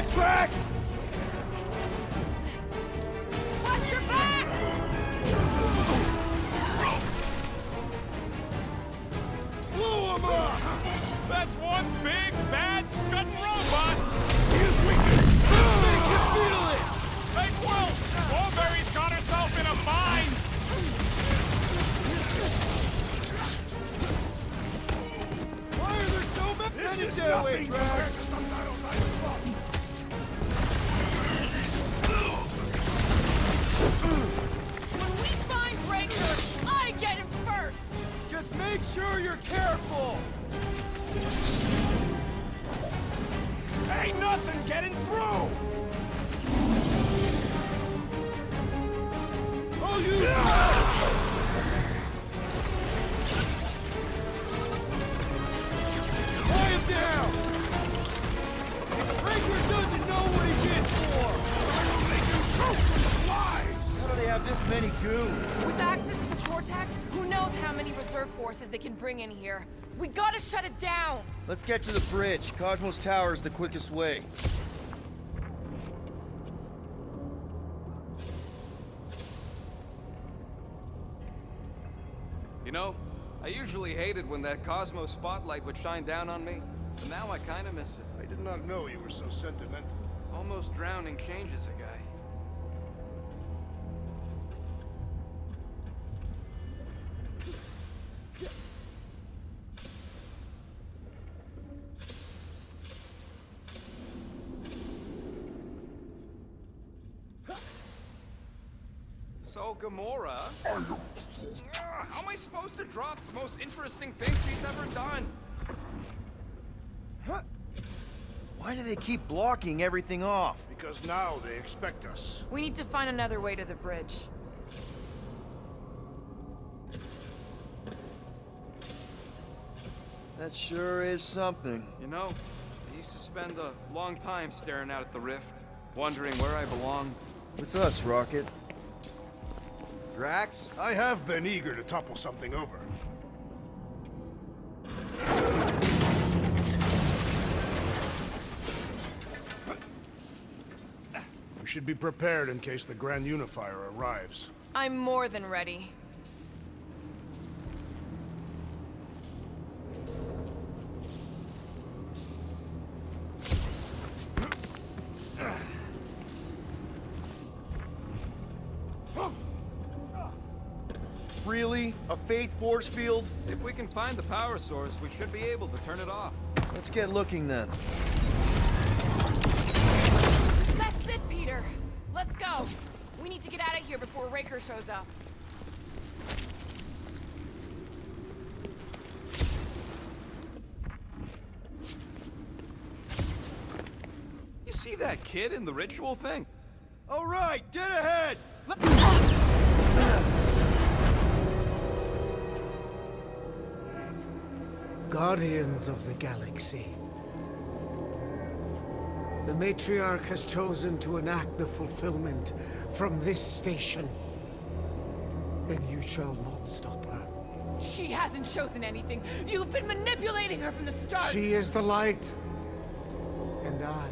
that, Drax! Watch your back! Blew him up! That's one big, bad, scudding robot! Here's weakened! Make you feel it! Hey, Quill! Strawberry's got herself in a bind! Why are there so many? Send it their way, Drax! When we find Raker, I get him first! Just make sure you're careful! Ain't nothing getting through! Oh, you Drax! Quiet down! Raker doesn't know what he's in for! How do they have this many goons? With access to the Vortex, who knows how many reserve forces they can bring in here. We gotta shut it down! Let's get to the bridge. Cosmos Tower is the quickest way. You know, I usually hated when that Cosmos spotlight would shine down on me, but now I kinda miss it. I did not know you were so sentimental. Almost drowning changes a guy. So, Gamora... How am I supposed to drop the most interesting thing she's ever done? Why do they keep blocking everything off? Because now they expect us. We need to find another way to the bridge. That sure is something. You know, I used to spend a long time staring out at the rift, wondering where I belonged. With us, Rocket. Drax? I have been eager to topple something over. We should be prepared in case the Grand Unifier arrives. I'm more than ready. Really? A Fate force field? If we can find the power source, we should be able to turn it off. Let's get looking then. That's it, Peter! Let's go! We need to get out of here before Raker shows up. You see that kid in the ritual thing? All right, dead ahead! Guardians of the Galaxy. The Matriarch has chosen to enact the fulfillment from this station. And you shall not stop her. She hasn't chosen anything. You've been manipulating her from the start. She is the light. And I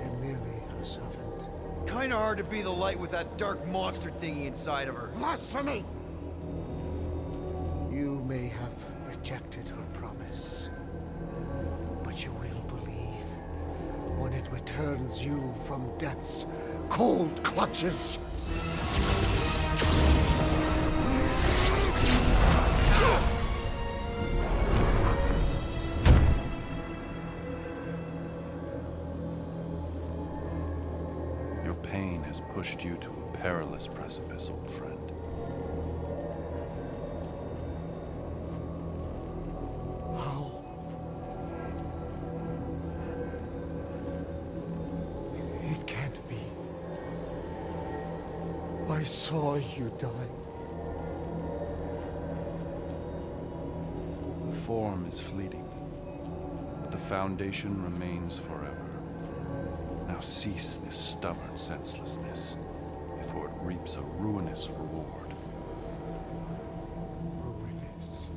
am merely her servant. Kinda hard to be the light with that dark monster thingy inside of her. Blasphemy! You may have rejected her promise, but you will believe when it returns you from death's cold clutches. Your pain has pushed you to a perilous precipice, old friend. How? It can't be. I saw you die. The form is fleeting, but the foundation remains forever. Now cease this stubborn senselessness, before it reaps a ruinous reward. Ruinous.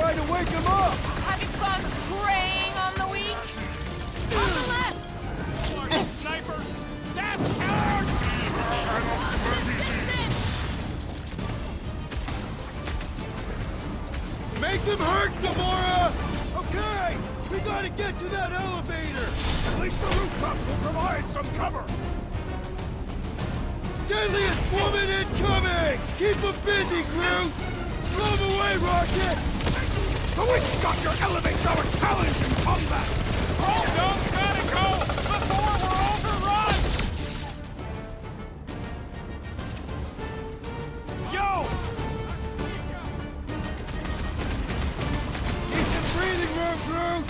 trying to wake him up! Having fun preying on the weak? On the left! Large snipers! Gas killers! Distance! Make them hurt, Gamora! Okay, we gotta get to that elevator! At least the rooftops will provide some cover! Deadliest woman incoming! Keep them busy, Groot! Blow them away, Rocket! The Witch Doctor elevates our challenge in combat! All guns gotta go before we're overrun! Yo! Keep some breathing room, Groot!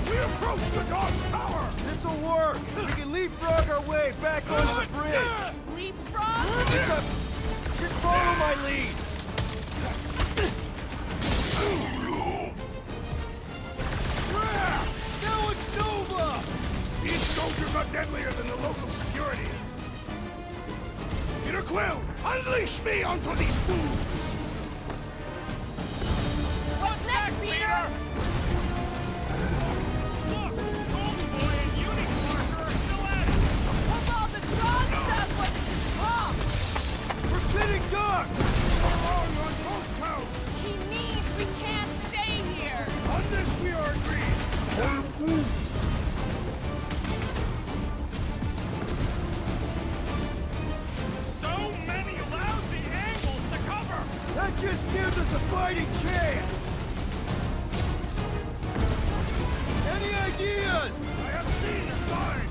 We approach the Dog's Tower! This'll work! We can leapfrog our way back onto the bridge! Leapfrog? It's a... Just follow my lead! Now it's Nova! These soldiers are deadlier than the local security. Peter Quill, unleash me onto these fools! What's next, Peter? Look! Golden Boy and Unique Parker are still at it! Hope all the dog stuff wasn't just talk! We're fitting ducks! Along on both counts! He means we can't stay here! On this we are agreed! So many lousy angles to cover! That just gives us a fighting chance! Any ideas? I have seen a sign!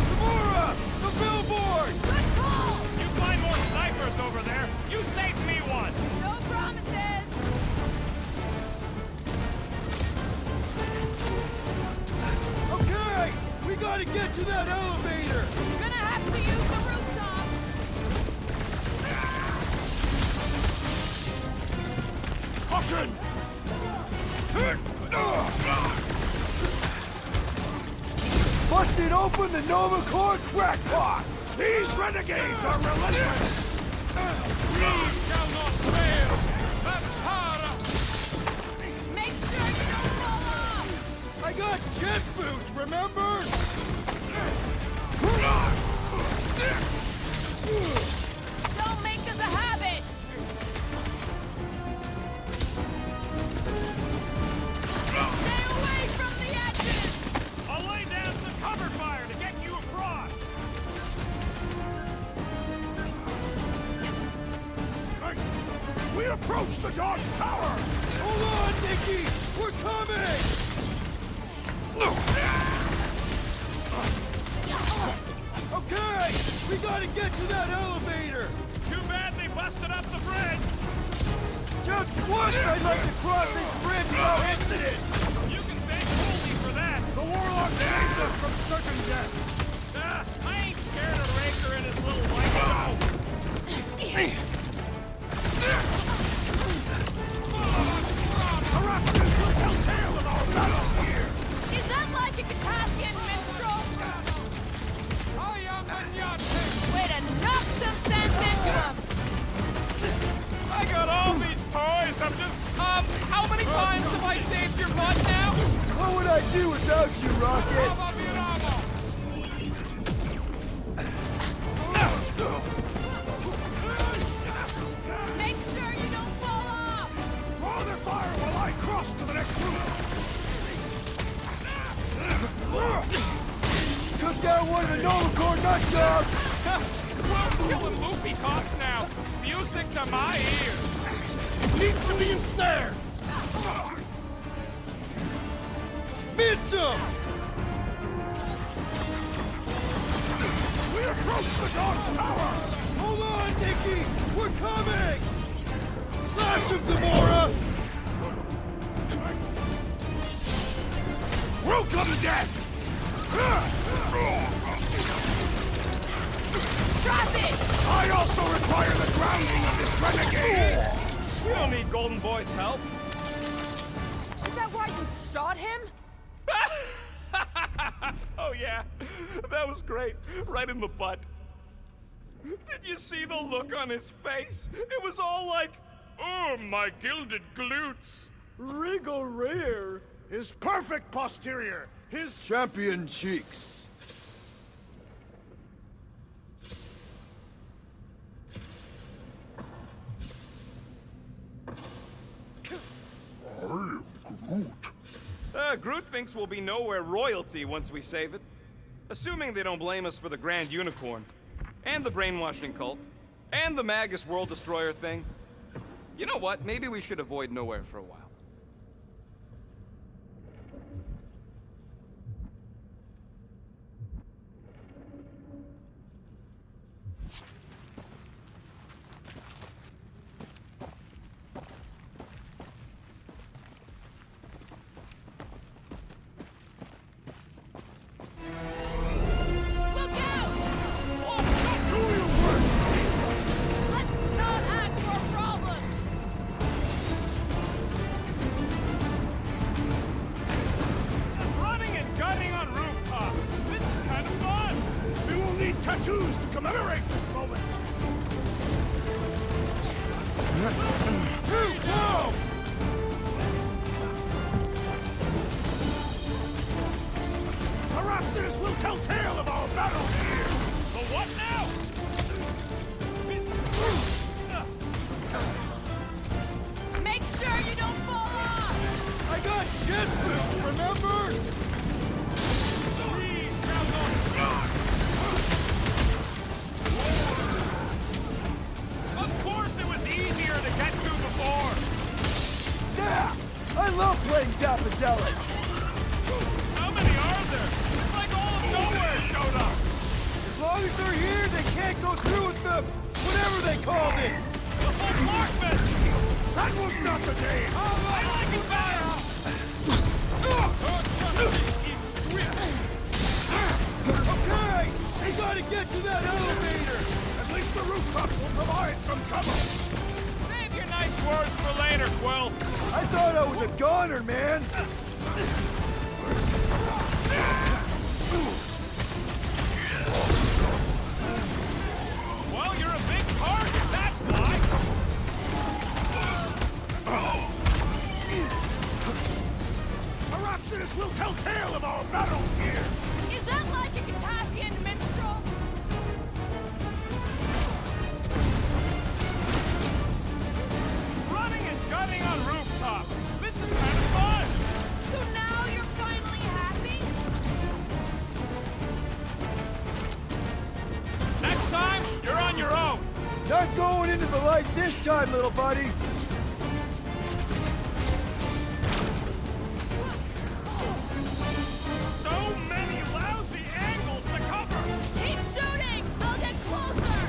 Gamora! The billboard! Good call! You find more snipers over there, you save me one! No promises! Okay! We gotta get to that elevator! Gonna have to use the rooftops! Caution! Busted open the Nova Corps crackpot! These renegades are relentless! We shall not fail! Vampara! Make sure you don't fall off! I got jet boots, remember? Don't make us a habit! Stay away from the edges! I'll lay down some cover fire to get you across! We approach the Dog's Tower! Hold on, Nikki! We're coming! Okay! We gotta get to that elevator! Too bad they busted up the bridge! Just once I'd like to cross this bridge without incident! You can thank Holy for that! The Warlock saved us from certain death! I ain't scared of Raker and his little white dog! Arachnids will tell tale of our battles here! Is that like a Katafian minstrel? I am Way to knock some sense into him! I got all these toys, I'm just... how many times have I saved your butt now? What would I do without you, Rocket? Make sure you don't fall off! Draw their fire while I cross to the next room! Took down one of the Nova Corps nut jobs! Who's killing loopy cops now? Music to my ears! Needs to be ensnared! Midsum! We approach the Dog's Tower! Hold on, Nikki! We're coming! Slash him, Gamora! We'll come to death! Drop it! I also require the grounding of this renegade! We don't need Golden Boy's help. Is that why you shot him? Oh yeah, that was great. Right in the butt. Did you see the look on his face? It was all like, oh, my gilded glutes. Regal rear. His perfect posterior. His Champion cheeks. Groot thinks we'll be nowhere royalty once we save it. Assuming they don't blame us for the Grand Unicorn, and the brainwashing cult, and the Magus World Destroyer thing. You know what? Maybe we should avoid nowhere for a while. Look out! Let's not add to our problems! Running and gunning on rooftops. This is kind of fun. We will need tattoos to commemorate this moment. Too close! Perhaps this will tell tale of our battles here. The what now? Make sure you don't fall off! I got jet boots, remember? We shall not start. Of course it was easier to get to before. Zap! I love playing Zappazelli. How many are there? It's like all of nowhere showed up. As long as they're here, they can't go through with the whatever they called it. The whole Markman. That was not the day. I like it better. He's swift. Okay, they gotta get to that elevator. At least the rooftops will provide some cover. Save your nice words for later, Quill. I thought I was a goner, man. Well, you're a big target, that's why. Perhaps this will tell tale of our battles here. Is that like a Katapian minstrel? Running and gunning on rooftops. This is kind of fun. So now you're finally happy? Next time, you're on your own. Not going into the light this time, little buddy. So many lousy angles to cover. Keep shooting! I'll get closer!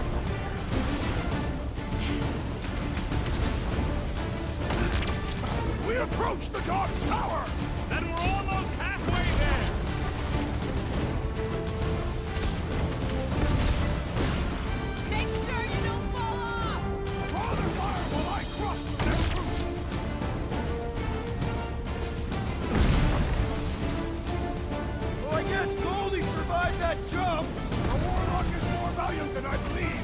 We approach the God's Tower. Then we're almost halfway there. Make sure you don't fall off! Draw their fire while I cross the next roof. Well, I guess Goldie survived that jump. The Warlock is more valiant than I believe.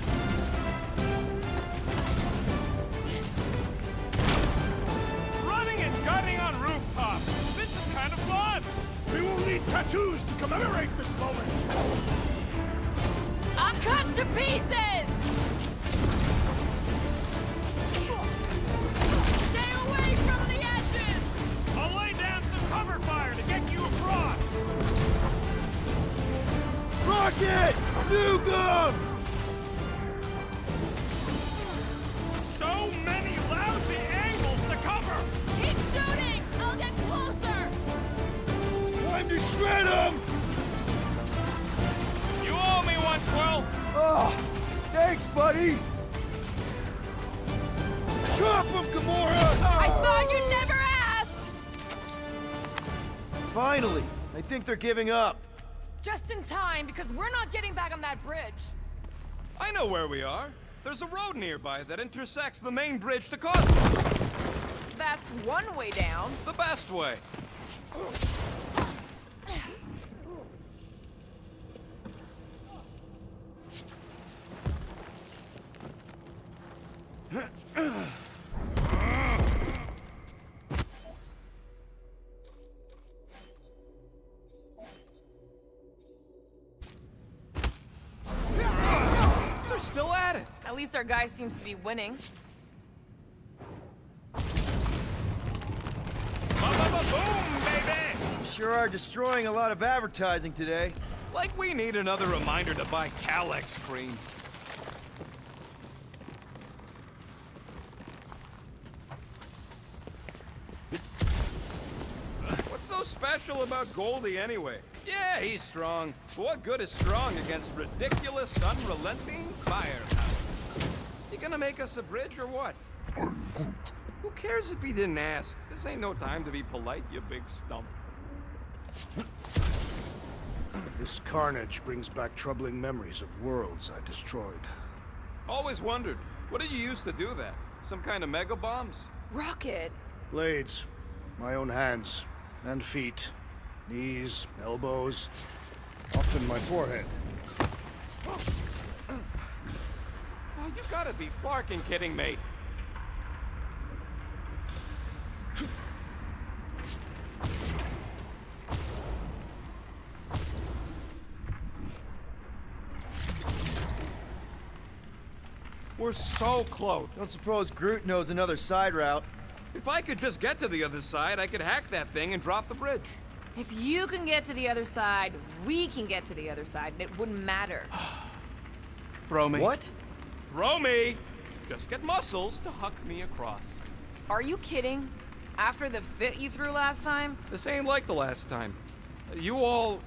Running and gunning on rooftops. This is kind of fun. We will need tattoos to commemorate this moment. I'm cut to pieces! Stay away from the edges! I'll lay down some cover fire to get you across. Rocket! Nuke 'em! So many lousy angles to cover. Keep shooting! I'll get closer! Time to shred 'em! You owe me one, Quill. Oh, thanks, buddy. Chop 'em, Gamora! I thought you'd never ask! Finally, I think they're giving up. Just in time, because we're not getting back on that bridge. I know where we are. There's a road nearby that intersects the main bridge to Cosmos. That's one way down. The best way. They're still at it! At least our guy seems to be winning. Boom, baby! You sure are destroying a lot of advertising today. Like we need another reminder to buy Calex cream. What's so special about Goldie anyway? Yeah, he's strong. But what good is strong against ridiculous, unrelenting firepower? You gonna make us a bridge or what? Who cares if he didn't ask? This ain't no time to be polite, you big stump. This carnage brings back troubling memories of worlds I destroyed. Always wondered, what did you use to do that? Some kind of mega bombs? Rocket! Blades. My own hands. And feet. Knees, elbows. Often my forehead. Oh, you gotta be flarking kidding me. We're so close. Don't suppose Groot knows another side route. If I could just get to the other side, I could hack that thing and drop the bridge. If you can get to the other side, we can get to the other side, and it wouldn't matter. Throw me. What? Throw me! Just get muscles to huck me across. Are you kidding? After the fit you threw last time? This ain't like the last time. You all...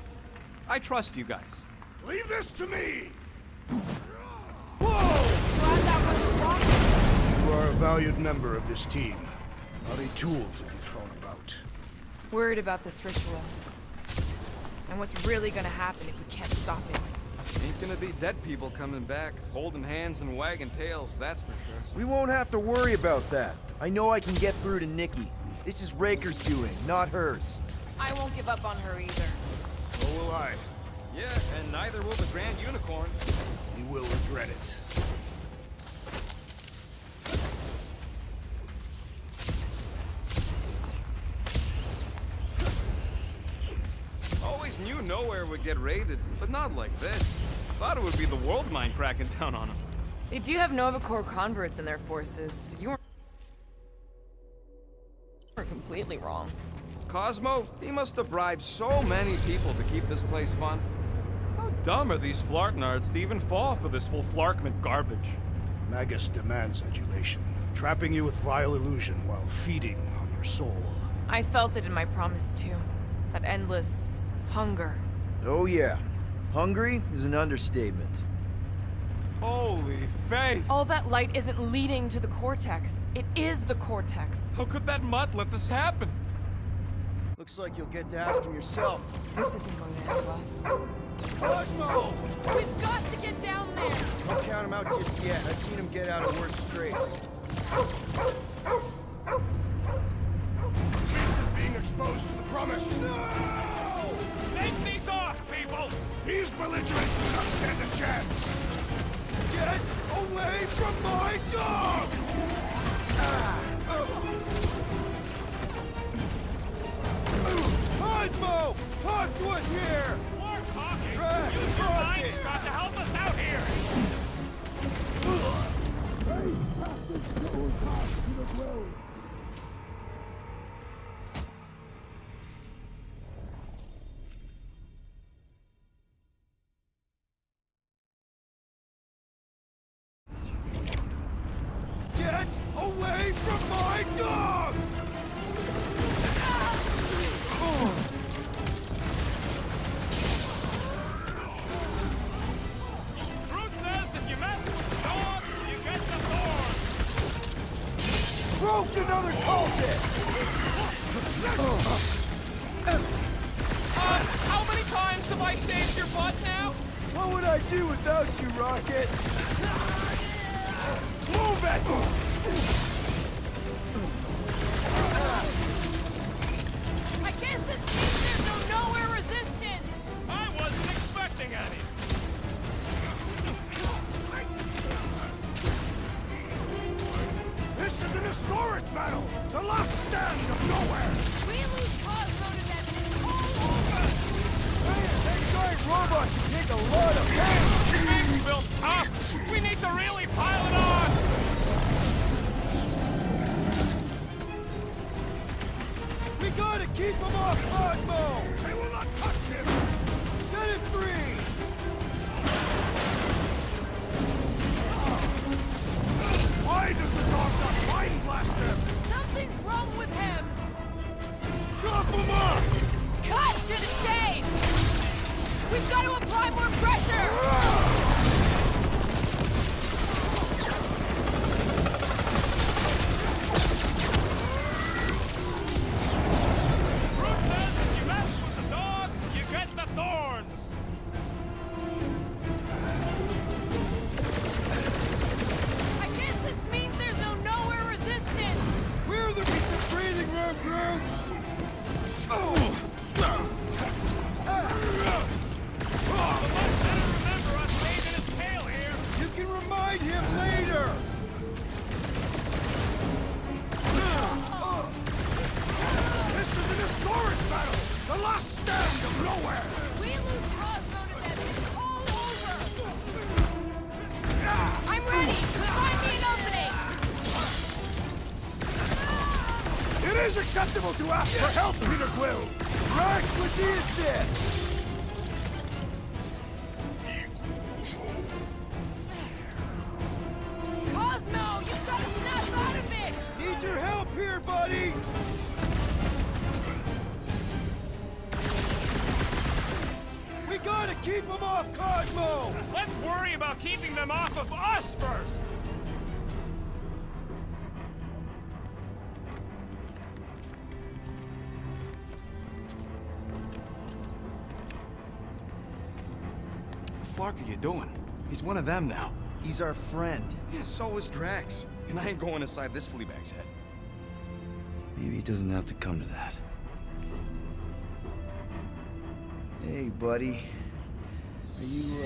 I trust you guys. Leave this to me! Glad that wasn't rocket. You are a valued member of this team. Not a tool to be thrown about. Worried about this ritual. And what's really gonna happen if we can't stop it. Ain't gonna be dead people coming back, holding hands and wagging tails, that's for sure. We won't have to worry about that. I know I can get through to Nikki. This is Raker's doing, not hers. I won't give up on her either. So will I. Yeah, and neither will the Grand Unicorn. You will regret it. Always knew nowhere would get raided, but not like this. Thought it would be the world mind cracking down on them. They do have Nova Corps converts in their forces. You weren't completely wrong. Cosmo, he must have bribed so many people to keep this place fun. How dumb are these flartnards to even fall for this full flarkment garbage? Magus demands adulation, trapping you with vile illusion while feeding on your soul. I felt it in my promise too. That endless hunger. Oh yeah. Hungry is an understatement. Holy faith! All that light isn't leading to the Cortex. It is the Cortex. How could that mutt let this happen? Looks like you'll get to ask him yourself. This isn't going to end well. Cosmo! We've got to get down there! Don't count him out just yet. I've seen him get out of worse scrapes. Beast is being exposed to the promise. No! Take these off, people! These belligerents do not stand a chance. Get away from my dog! Cosmo! Talk to us here! More talking! Right, Use your cross mind, it. Scott, to help us out here! Get away from my dog! Groot says if you mess with the dog, you get the thorn! Broke another cultist! How many times have I saved your butt now? What would I do without you, Rocket? Move it! I guess this means there's no nowhere resistance! I wasn't expecting any. This is an historic battle! The last stand of nowhere! We lose Cosmo to them and it's all over! That giant robot can take a lot of damage! It makes Bill tough! We need to really pile it on! We gotta keep him off Cosmo! They will not touch him! Set it free! Why does the dog not mind blast them? Something's wrong with him! Chop him up! Cut to the chase! We've got to apply more pressure! Fruit says if you mess with the dog, you get the thorns! I guess this means there's no nowhere resistance! We're the pizza breathing room, Groot! Oh! Remember us saving his tail here! You can remind him later! This is an historic battle! The last stand of nowhere! We lose Cosmo to them and it's all over! I'm ready! Find me an opening! It is acceptable to ask for help, Peter Quill! Drax with the assist! Cosmo, you've got to snap out of it! Need your help here, buddy! We gotta keep him off Cosmo! Let's worry about keeping them off of us first! What the fuck are you doing? He's one of them now. He's our friend. Yeah, so is Drax. And I ain't going inside this fleabag's head. Maybe it doesn't have to come to that. Hey, buddy. Are you,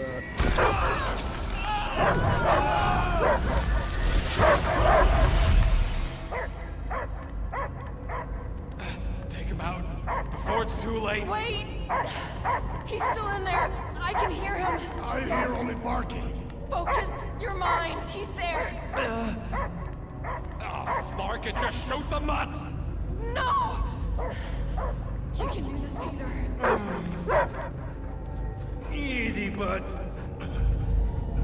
Take him out before it's too late. Wait! He's still in there. I can hear him. I hear only barking. Focus your mind. He's there. Oh, Flark, it just shoot the mutt! No! You can do this, Peter. Easy, bud.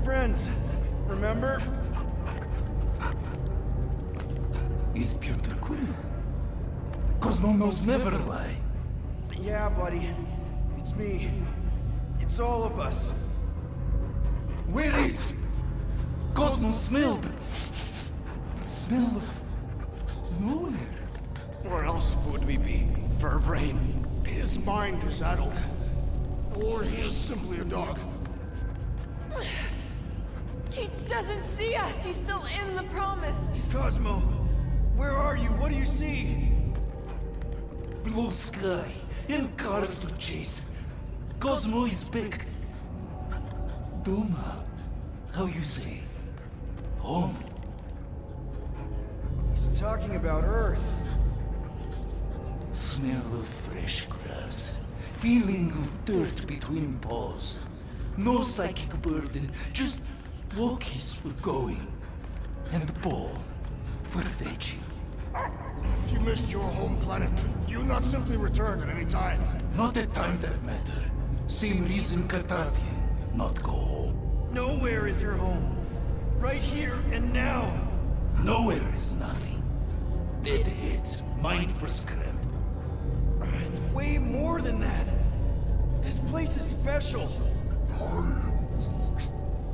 Friends, remember? Is Peter Quill? Cosmo knows never lie. Yeah, buddy. It's me. It's all of us. Where is Cosmo smelled? Smell of nowhere. Where else would we be, Furbrain? His mind is addled. Or he is simply a dog. He doesn't see us. He's still in the promise. Cosmo, where are you? What do you see? Blue sky and cars to chase. Cosmo is back. Doma, how you say? Home. He's talking about Earth. Smell of fresh grass. Feeling of dirt between paws. No psychic burden, just walkies for going. And ball for fetching. If you missed your home planet, could you not simply return at any time? Not a time that matter. Same reason Carthathian not go home. Nowhere is your home. Right here and now. Nowhere is nothing. Dead heads, mind for scrap. It's way more than that. This place is special.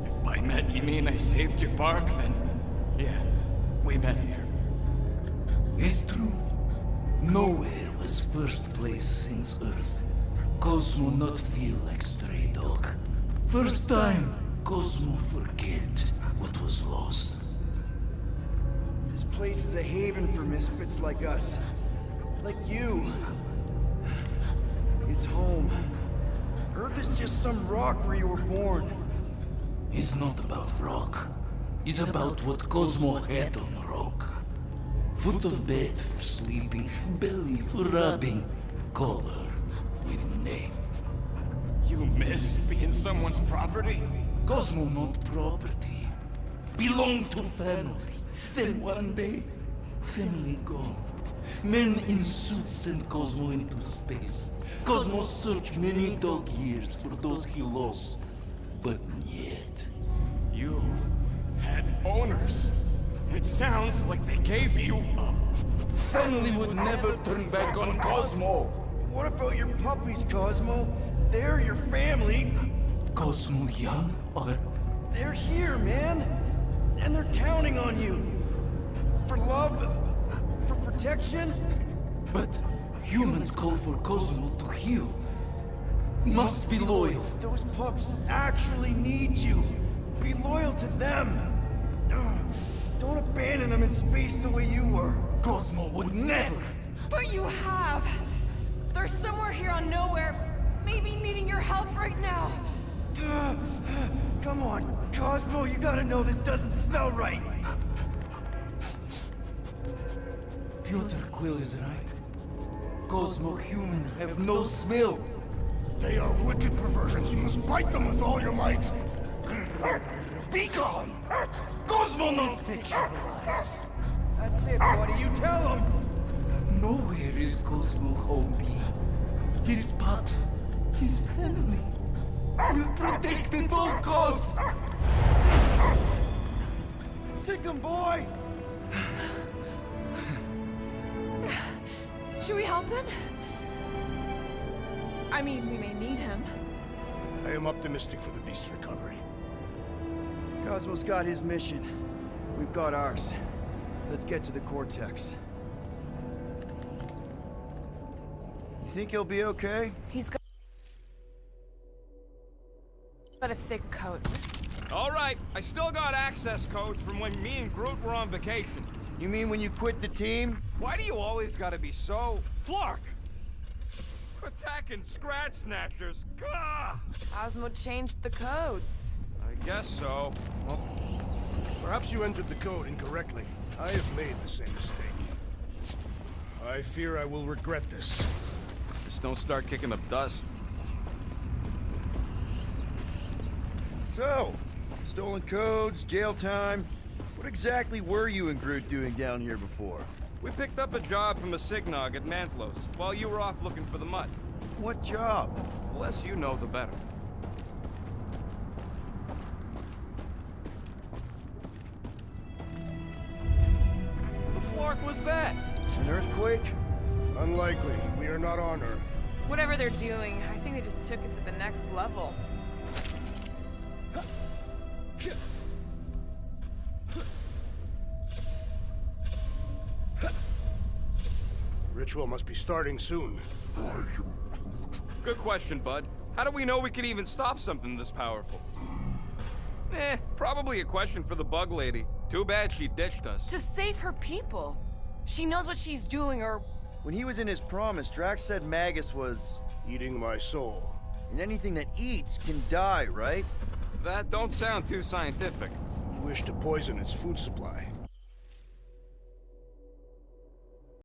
If by met you mean I saved your bark, then yeah, we met here. It's true. Nowhere was first place since Earth. Cosmo not feel like stray dog. First time, Cosmo forget what was lost. This place is a haven for misfits like us. Like you. It's home. Earth is just some rock where you were born. It's not about rock. It's about what Cosmo had on rock. Foot of bed for sleeping, belly for rubbing, color with name. You miss being someone's property? Cosmo not property. Belong to family. Then one day, family gone. Men in suits send Cosmo into space. Cosmo searched many dog years for those he lost. But yet... You had owners. It sounds like they gave you up. Family would never turn back on Cosmo. What about your puppies, Cosmo? They're your family. Cosmo young or... They're here, man. And they're counting on you. For love, for protection. But humans call for Cosmo to heal. Must be loyal. Those pups actually need you. Be loyal to them. Don't abandon them in space the way you were. Cosmo would never. But you have. They're somewhere here on Nowhere, maybe needing your help right now. Come on, Cosmo, you gotta know this doesn't smell right. Piotr Quill is right. Cosmo human have no smell. They are wicked perversions. You must bite them with all your might. Be gone! Cosmo not fictionalized. That's it, buddy. You tell them. Nowhere is Cosmo home be. His pups, his family, will protect at all costs. Sick 'em, boy. Should we help him? I mean, we may need him. I am optimistic for the beast's recovery. Cosmo's got his mission. We've got ours. Let's get to the Cortex. You think he'll be okay? He's got a thick coat. All right, I still got access codes from when me and Groot were on vacation. You mean when you quit the team? Why do you always gotta be so... Clark! Attacking Scratch Snatchers! Gah! Cosmo changed the codes. I guess so. Perhaps you entered the code incorrectly. I have made the same mistake. I fear I will regret this. Just don't start kicking up dust. So, stolen codes, jail time. What exactly were you and Groot doing down here before? We picked up a job from a Signog at Mantlos, while you were off looking for the mud. What job? The less you know, the better. The flark was that? An earthquake? Unlikely. We are not on Earth. Whatever they're doing, I think they just took it to the next level. Ritual must be starting soon. Good question, bud. How do we know we can even stop something this powerful? Probably a question for the bug lady. Too bad she ditched us. To save her people. She knows what she's doing, or... When he was in his promise, Drax said Magus was... Eating my soul. And anything that eats can die, right? That don't sound too scientific. You wish to poison its food supply.